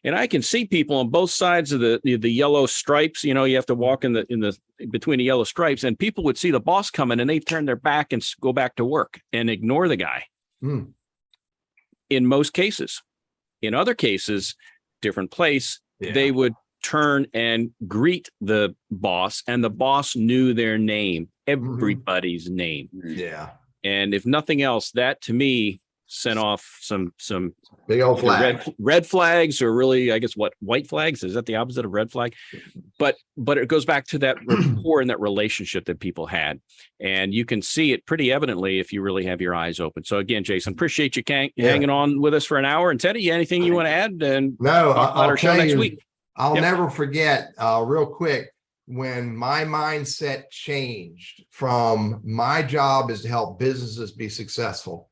And I can see people on both sides of the yellow stripes. You have to walk in the between the yellow stripes, and people would see the boss coming and they turn their back and go back to work and ignore the guy. In most cases. In other cases, different place, they would turn and greet the boss, and the boss knew their name, everybody's name. Yeah. And if nothing else, that to me sent off some big old flag. Red flags, or really, I guess, white flags? Is that the opposite of red flag? But it goes back to that rapport and that relationship that people had. And you can see it pretty evidently if you really have your eyes open. So again, Jason, appreciate you hanging on with us for an hour. And Teddy, anything you want to add? And no, I'll our show next week. I'll never forget, real quick, when my mindset changed from my job is to help businesses be successful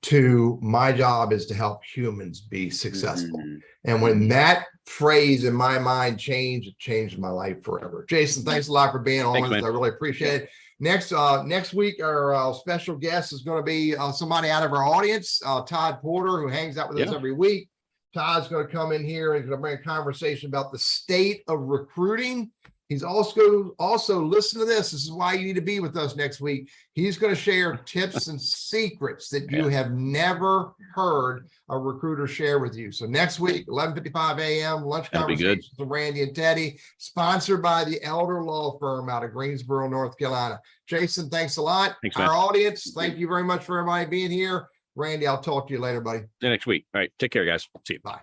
to my job is to help humans be successful. And when that phrase in my mind changed, it changed my life forever. Jason, thanks a lot for being on with us. I really appreciate it. Next week, our special guest is going to be somebody out of our audience, Todd Porter, who hangs out with us every week. Todd's going to come in here and going to bring a conversation about the state of recruiting. He's also listen to this. This is why you need to be with us next week. He's going to share tips and secrets that you have never heard a recruiter share with you. So next week, 11:55 a.m., lunch conversations with Randy and Teddy, sponsored by the Elder Law Firm out of Greensboro, North Carolina. Jason, thanks a lot. Thanks, our audience, thank you very much for everybody being here. Randy, I'll talk to you later, buddy. Next week. All right. Take care, guys. See you. Bye.